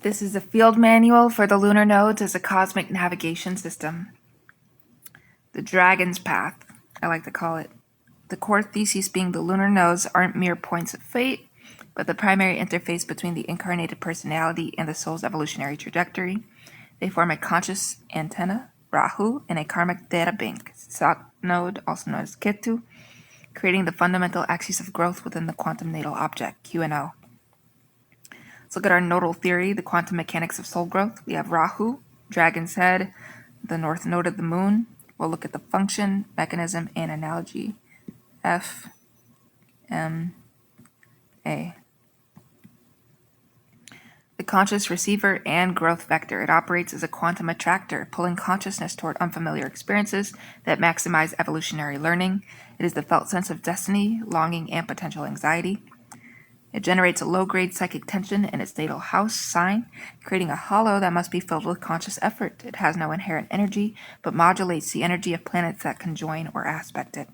This is a field manual for the lunar nodes as a cosmic navigation system. The Dragon's Path, I like to call it. The core thesis being the lunar nodes aren't mere points of fate, but the primary interface between the incarnated personality and the soul's evolutionary trajectory. They form a conscious antenna, Rahu, and a karmic data bank, South node, also known as Ketu, creating the fundamental axis of growth within the quantum natal object, QNO. Let's look at our nodal theory, the quantum mechanics of soul growth. We have Rahu, dragon's head, the north node of the moon. We'll look at the function, mechanism, and analogy. F, M, A. The conscious receiver and growth vector. It operates as a quantum attractor, pulling consciousness toward unfamiliar experiences that maximize evolutionary learning. It is the felt sense of destiny, longing, and potential anxiety. It generates a low-grade psychic tension in its natal house sign, creating a hollow that must be filled with conscious effort. It has no inherent energy, but modulates the energy of planets that conjoin or aspect it.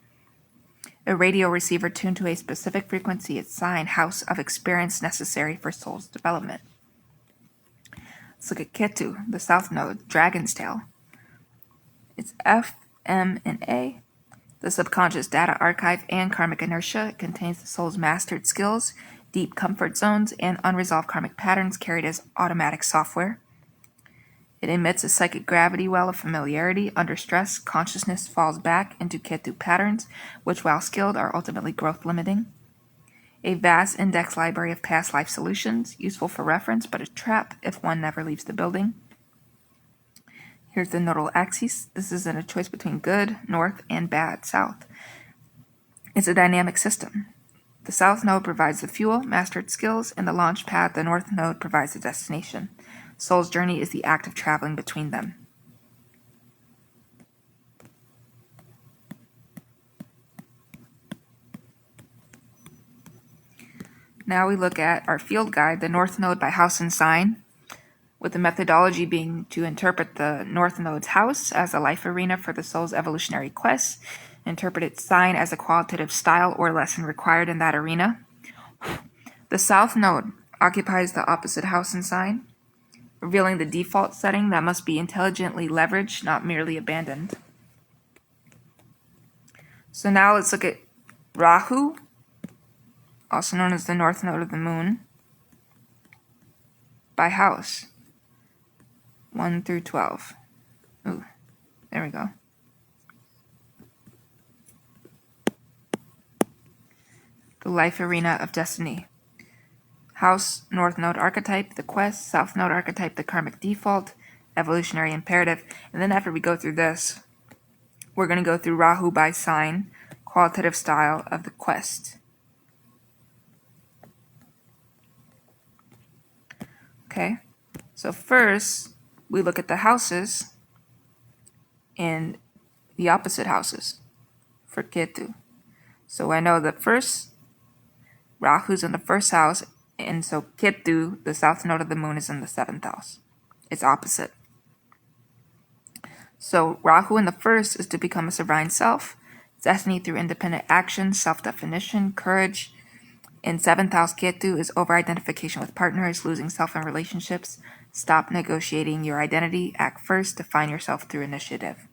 A radio receiver tuned to a specific frequency, its sign, house of experience necessary for soul's development. Let's look at Ketu, the south node, dragon's tail. It's F, M, and A. The subconscious data archive and karmic inertia. It contains the soul's mastered skills, deep comfort zones, and unresolved karmic patterns carried as automatic software. It emits a psychic gravity well of familiarity. Under stress, consciousness falls back into Ketu patterns, which, while skilled, are ultimately growth-limiting. A vast index library of past life solutions, useful for reference, but a trap if one never leaves the building. Here's the nodal axis. This is in a choice between good, north, and bad, south. It's a dynamic system. The south node provides the fuel, mastered skills, and the launch pad. The north node provides the destination. Soul's journey is the act of traveling between them. Now we look at our field guide, the north node by house and sign, with the methodology being to interpret the north node's house as a life arena for the soul's evolutionary quest, interpret its sign as a qualitative style or lesson required in that arena. The south node occupies the opposite house and sign, revealing the default setting that must be intelligently leveraged, not merely abandoned. So now let's look at Rahu, also known as the north node of the moon, by house, 1 through 12. Ooh, there we go. The life arena of destiny. House, north node archetype, the quest, south node archetype, the karmic default, evolutionary imperative. And then after we go through this, we're going to go through Rahu by sign, qualitative style of the quest. Okay, so first we look at the houses and the opposite houses for Ketu. So I know that first Rahu's in the first house, and so Ketu, the south node of the moon, is in the 7th house. It's opposite. So Rahu in the first is to become a sovereign self, destiny through independent action, self-definition, courage. In 7th house, Ketu is over-identification with partners, losing self in relationships. Stop negotiating your identity. Act first. Define yourself through initiative.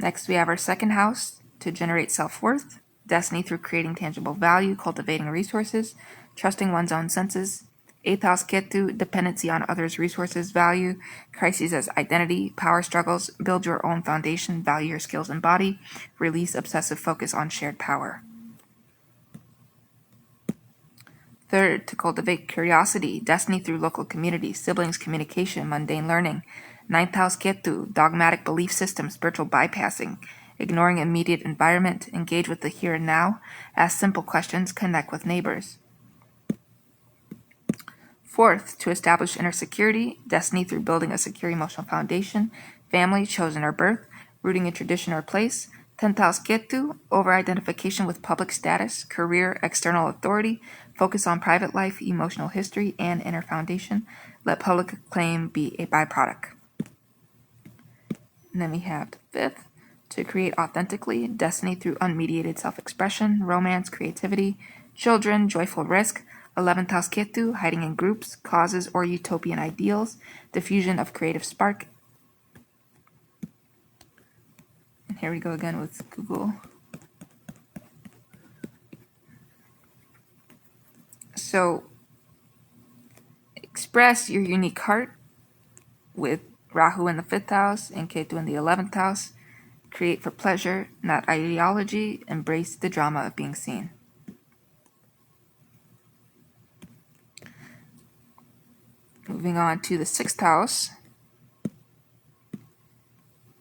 Next, we have our 2nd house to generate self-worth, destiny through creating tangible value, cultivating resources, trusting one's own senses. 8th house Ketu, dependency on others' resources, value, crises as identity, power struggles, build your own foundation, value your skills and body, release obsessive focus on shared power. 3rd, to cultivate curiosity, destiny through local community, siblings, communication, mundane learning. 9th house Ketu, dogmatic belief system, spiritual bypassing, ignoring immediate environment, engage with the here and now, ask simple questions, connect with neighbors. 4th, to establish inner security, destiny through building a secure emotional foundation, family, chosen or birth, rooting in tradition or place. 10th house Ketu, over-identification with public status, career, external authority, focus on private life, emotional history, and inner foundation. Let public acclaim be a byproduct. And then we have the 5th, to create authentically, destiny through unmediated self-expression, romance, creativity, children, joyful risk. 11th house Ketu, hiding in groups, causes or utopian ideals, diffusion of creative spark. And here we go again with Google. So express your unique heart with Rahu in the 5th house and Ketu in the 11th house. Create for pleasure, not ideology. Embrace the drama of being seen. Moving on to the 6th house,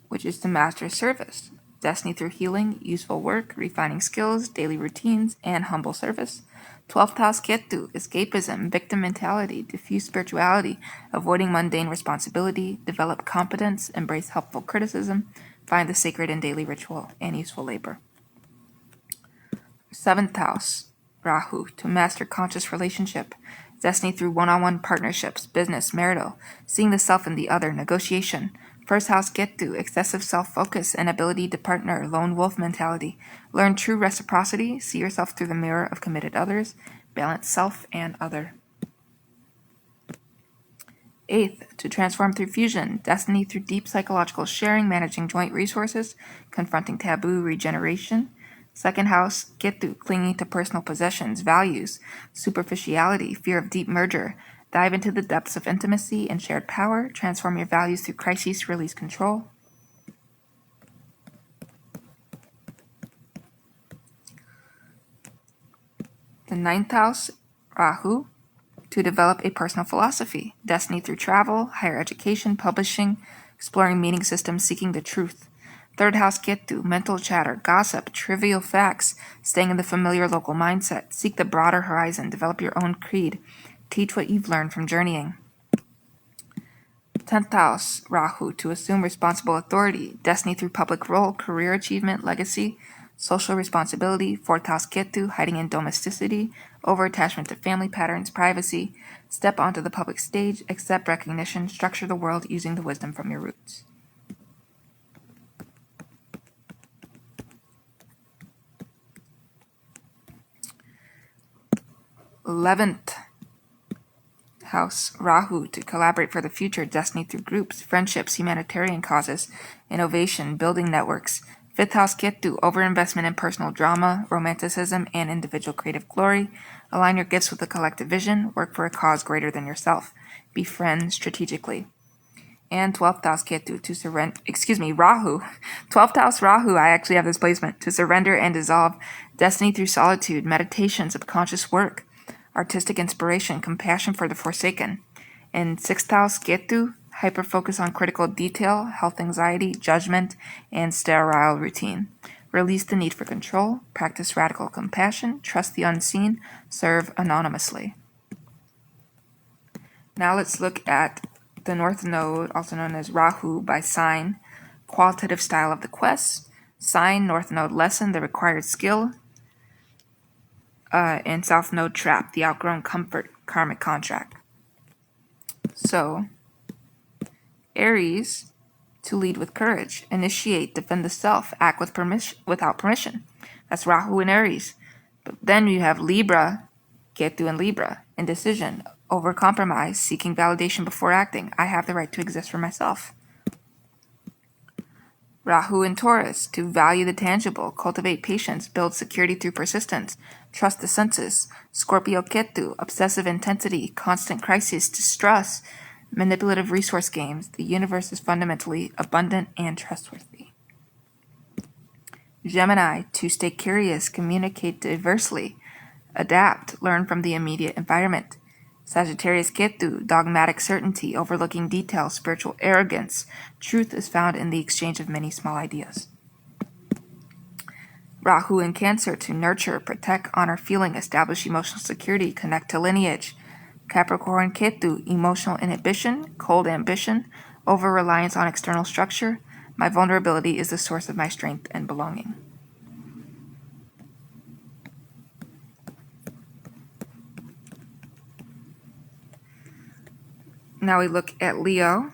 which is to master service. Destiny through healing, useful work, refining skills, daily routines, and humble service. 12th house Ketu, escapism, victim mentality, diffuse spirituality, avoiding mundane responsibility, develop competence, embrace helpful criticism, find the sacred in daily ritual and useful labor. 7th house Rahu, to master conscious relationship. Destiny through one-on-one partnerships, business, marital, seeing the self in the other, negotiation. 1st house Ketu, excessive self-focus, inability to partner, lone wolf mentality. Learn true reciprocity, see yourself through the mirror of committed others, balance self and other. 8th, to transform through fusion, destiny through deep psychological sharing, managing joint resources, confronting taboo, regeneration. 2nd house, Ketu, clinging to personal possessions, values, superficiality, fear of deep merger. Dive into the depths of intimacy and shared power. Transform your values through crises, release control. The 9th house, Rahu, to develop a personal philosophy. Destiny through travel, higher education, publishing, exploring meaning systems, seeking the truth. 3rd house Ketu, mental chatter, gossip, trivial facts, staying in the familiar local mindset. Seek the broader horizon, develop your own creed. Teach what you've learned from journeying. 10th house Rahu, to assume responsible authority. Destiny through public role, career achievement, legacy, social responsibility. 4th house Ketu, hiding in domesticity, over-attachment to family patterns, privacy. Step onto the public stage, accept recognition, structure the world using the wisdom from your roots. Eleventh house Rahu, to collaborate for the future. Destiny through groups, friendships, humanitarian causes, innovation, building networks. 5th house Ketu, overinvestment in personal drama, romanticism, and individual creative glory. Align your gifts with a collective vision. Work for a cause greater than yourself. Befriend strategically. And 12th house Ketu, to surrender, Rahu. 12th house Rahu, I actually have this placement. To surrender and dissolve. Destiny through solitude, meditation, subconscious work, artistic inspiration, compassion for the forsaken. And 6th house Ketu, hyper-focus on critical detail, health anxiety, judgment, and sterile routine. Release the need for control, practice radical compassion, trust the unseen, serve anonymously. Now let's look at the North Node, also known as Rahu by sign, qualitative style of the quest, sign, North Node lesson, the required skill, and South Node trap, the outgrown comfort, karmic contract. So, Aries, to lead with courage, initiate, defend the self, act with without permission. That's Rahu in Aries. But then you have Libra, Ketu in Libra, indecision, overcompromise, seeking validation before acting. I have the right to exist for myself. Rahu in Taurus, to value the tangible, cultivate patience, build security through persistence, trust the senses. Scorpio Ketu, obsessive intensity, constant crisis, distrust, manipulative resource games. The universe is fundamentally abundant and trustworthy. Gemini, to stay curious, communicate diversely, adapt, learn from the immediate environment. Sagittarius Ketu, dogmatic certainty, overlooking detail, spiritual arrogance. Truth is found in the exchange of many small ideas. Rahu in Cancer, to nurture, protect, honor feeling, establish emotional security, connect to lineage. Capricorn Ketu, emotional inhibition, cold ambition, over-reliance on external structure. My vulnerability is the source of my strength and belonging. Now we look at Leo.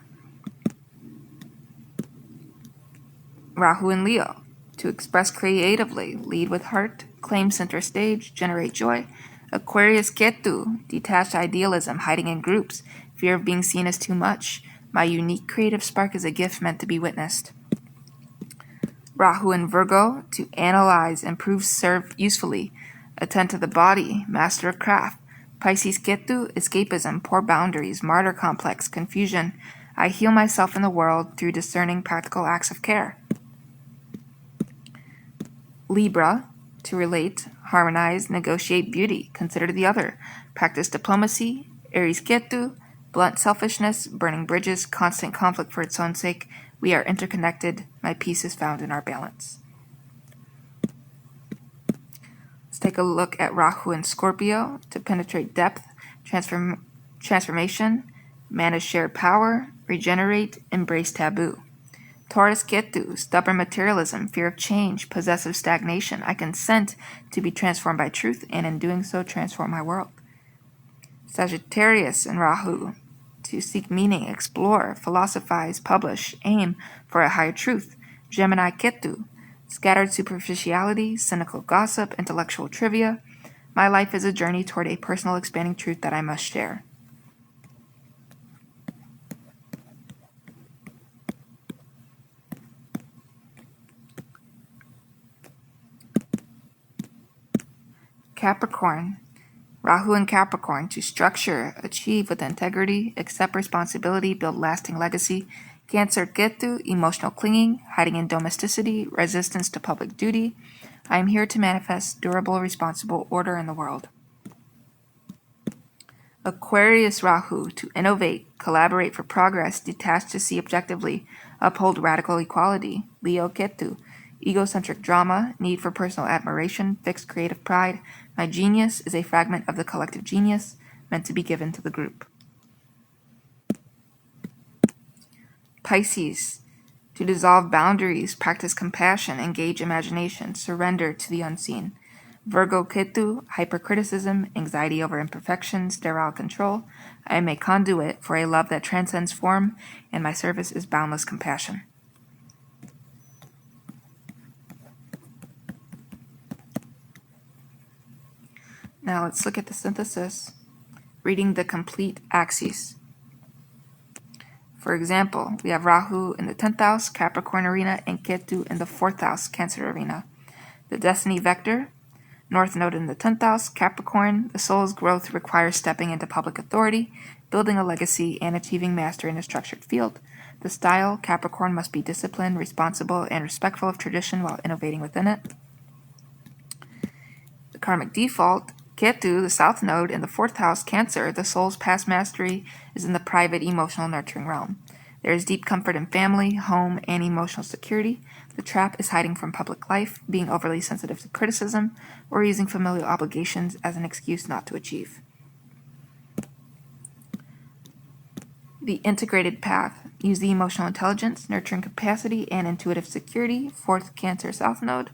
Rahu in Leo, to express creatively, lead with heart, claim center stage, generate joy. Aquarius Ketu, detached idealism, hiding in groups, fear of being seen as too much. My unique creative spark is a gift meant to be witnessed. Rahu in Virgo, to analyze, improve, serve usefully, attend to the body, master of craft. Pisces Ketu, escapism, poor boundaries, martyr complex, confusion. I heal myself in the world through discerning practical acts of care. Libra, to relate, harmonize, negotiate beauty, consider the other, practice diplomacy. Aries Ketu, blunt selfishness, burning bridges, constant conflict for its own sake. We are interconnected. My peace is found in our balance. Let's take a look at Rahu in Scorpio, to penetrate depth, transformation, manage shared power, regenerate, embrace taboo. Taurus Ketu, stubborn materialism, fear of change, possessive stagnation. I consent to be transformed by truth, and in doing so, transform my world. Sagittarius and Rahu, to seek meaning, explore, philosophize, publish, aim for a higher truth. Gemini Ketu, scattered superficiality, cynical gossip, intellectual trivia. My life is a journey toward a personal expanding truth that I must share. Capricorn, Rahu in Capricorn, to structure, achieve with integrity, accept responsibility, build lasting legacy. Cancer Ketu, emotional clinging, hiding in domesticity, resistance to public duty. I am here to manifest durable, responsible order in the world. Aquarius Rahu, to innovate, collaborate for progress, detach to see objectively, uphold radical equality. Leo Ketu, egocentric drama, need for personal admiration, fixed creative pride. My genius is a fragment of the collective genius, meant to be given to the group. Pisces, to dissolve boundaries, practice compassion, engage imagination, surrender to the unseen. Virgo Ketu, hypercriticism, anxiety over imperfection, sterile control. I am a conduit for a love that transcends form, and my service is boundless compassion. Now let's look at the synthesis, reading the complete axes. For example, we have Rahu in the 10th house, Capricorn arena, and Ketu in the 4th house, Cancer arena. The destiny vector, North Node in the 10th house, Capricorn. The soul's growth requires stepping into public authority, building a legacy, and achieving mastery in a structured field. The style, Capricorn must be disciplined, responsible, and respectful of tradition while innovating within it. The karmic default, Ketu, the South Node in the 4th house, Cancer. The soul's past mastery is in the private, emotional, nurturing realm. There is deep comfort in family, home, and emotional security. The trap is hiding from public life, being overly sensitive to criticism, or using familial obligations as an excuse not to achieve. The integrated path, use the emotional intelligence, nurturing capacity, and intuitive security, 4th Cancer South Node,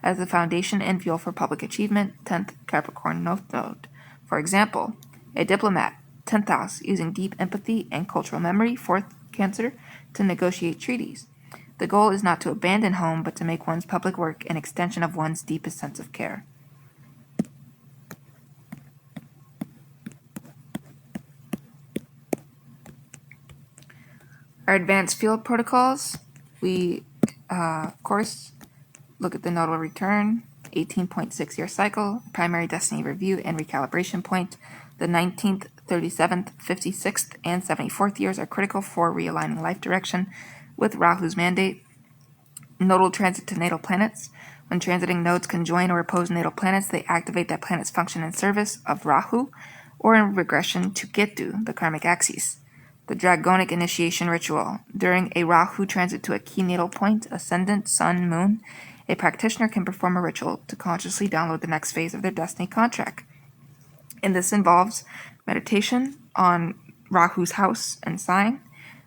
as the foundation and fuel for public achievement, 10th Capricorn North Node. For example, a diplomat, 10th house, using deep empathy and cultural memory, 4th Cancer, to negotiate treaties. The goal is not to abandon home, but to make one's public work an extension of one's deepest sense of care. Our advanced field protocols, we, of course, look at the nodal return, 18.6-year cycle, primary destiny review and recalibration point. The 19th, 37th, 56th, and 74th years are critical for realigning life direction with Rahu's mandate. Nodal transit to natal planets. When transiting nodes conjoin or oppose natal planets, they activate that planet's function in service of Rahu, or in regression to Ketu, the karmic axis. The Dragonic initiation ritual. During a Rahu transit to a key natal point, ascendant, sun, moon, a practitioner can perform a ritual to consciously download the next phase of their destiny contract. And this involves meditation on Rahu's house and sign,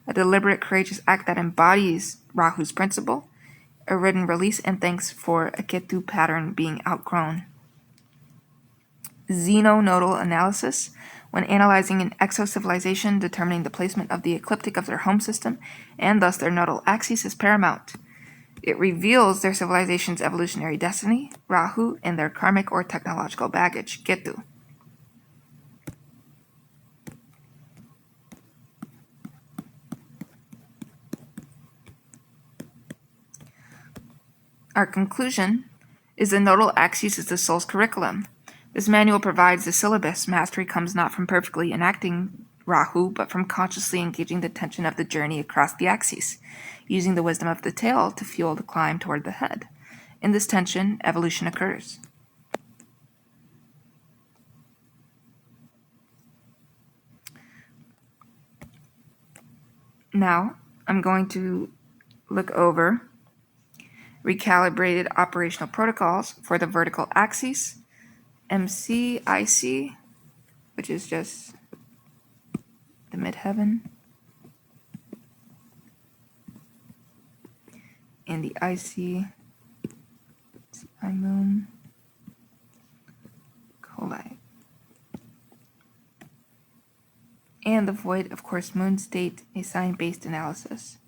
a deliberate, courageous act that embodies Rahu's principle, a written release and thanks for a Ketu pattern being outgrown. Xenonodal analysis. When analyzing an exo-civilization, determining the placement of the ecliptic of their home system and thus their nodal axis is paramount. It reveals their civilization's evolutionary destiny, Rahu, and their karmic or technological baggage, Ketu. Our conclusion is the nodal axis is the soul's curriculum. This manual provides the syllabus. Mastery comes not from perfectly enacting Rahu, but from consciously engaging the tension of the journey across the axis, using the wisdom of the tail to fuel the climb toward the head. In this tension, evolution occurs. Now, I'm going to look over recalibrated operational protocols for the vertical axis, MCIC, which is just the midheaven, and the IC, moon, collide. And the void, of course, moon state, a sign-based analysis.